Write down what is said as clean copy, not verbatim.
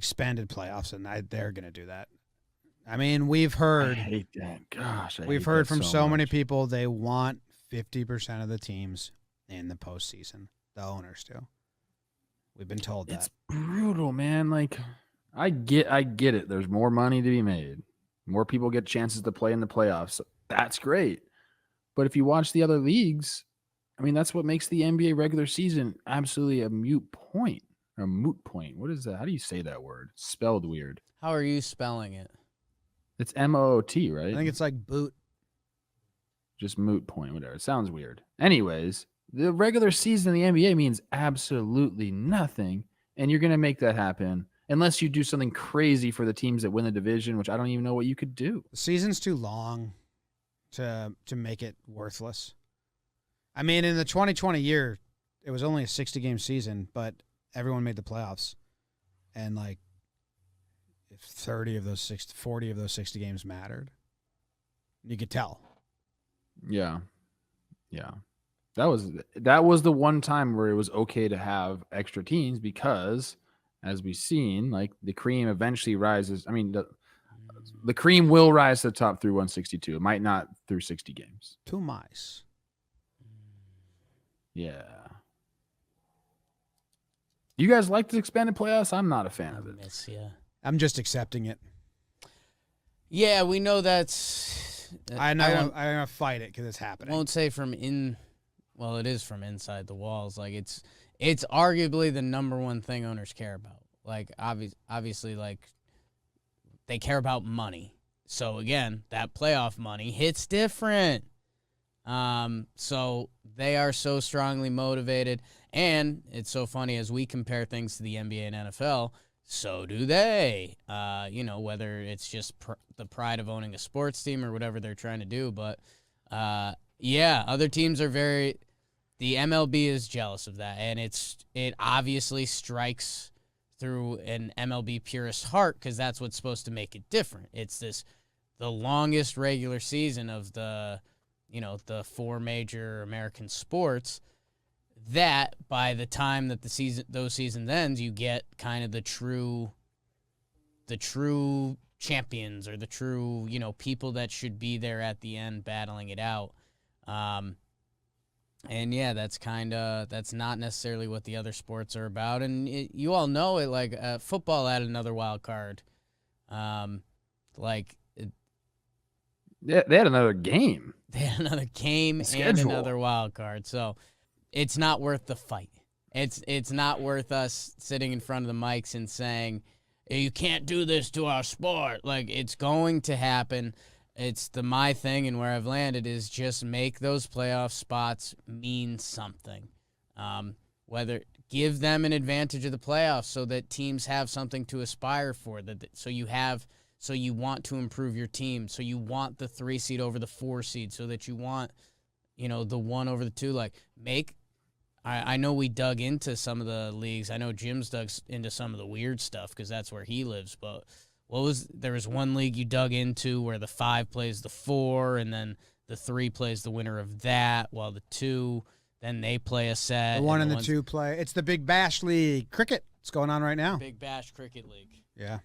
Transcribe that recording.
expanded playoffs, and they're going to do that. I mean, we've heard. I hate that. Gosh, We've heard from so many people they want 50% of the teams in the postseason. The owners do. We've been told that. It's brutal, man. Like, I get it. There's more money to be made. More people get chances to play in the playoffs. That's great. But if you watch the other leagues, I mean, that's what makes the NBA regular season absolutely a moot point. A moot point. What is that? How do you say that word? It's spelled weird. How are you spelling it? It's M-O-O-T, right? I think it's like boot. Just moot point, whatever. It sounds weird. Anyways, the regular season in the NBA means absolutely nothing, and you're going to make that happen unless you do something crazy for the teams that win the division, which I don't even know what you could do. The season's too long to make it worthless. I mean, in the 2020 year, it was only a 60-game season, but everyone made the playoffs. And, like, if 40 of those 60 games mattered, you could tell. Yeah. That was the one time where it was okay to have extra teams because, as we've seen, like the cream eventually rises. I mean, the cream will rise to the top through 162. It might not through 60 games. Two mice. Yeah. You guys like the expanded playoffs? I'm not a fan of it. Miss ya. I'm just accepting it. Yeah, we know that's. I'm gonna fight it because it's happening. I won't say well, it is from inside the walls. Like it's arguably the number one thing owners care about. Like obviously, like they care about money. So again, that playoff money hits different. So they are so strongly motivated, and it's so funny as we compare things to the NBA and NFL. So do they. Whether it's just the pride of owning a sports team or whatever they're trying to do. But, other teams are the MLB is jealous of that. And it obviously strikes through an MLB purist heart because that's what's supposed to make it different. It's the longest regular season of the four major American sports. That by the time that those seasons ends, you get kind of the true champions or the true, people that should be there at the end battling it out. That's not necessarily what the other sports are about. And you all know it, like football had another wild card. Yeah, they had another game. They had another game and another wild card. So it's not worth the fight. It's not worth us sitting in front of the mics and saying, you can't do this to our sport. Like, it's going to happen. It's my thing, and where I've landed is just make those playoff spots mean something. Give them an advantage of the playoffs so that teams have something to aspire for. So you want to improve your team. So you want the 3 seed over the 4 seed. So that you want, the 1 over the 2. Like I know we dug into some of the leagues. I know Jim's dug into some of the weird stuff because that's where he lives. But there was one league you dug into where the 5 plays the 4, and then the 3 plays the winner of that, while the 2 then they play a set. The 1 and the 2 play. It's the Big Bash League cricket. It's going on right now. Big Bash Cricket League. Yeah.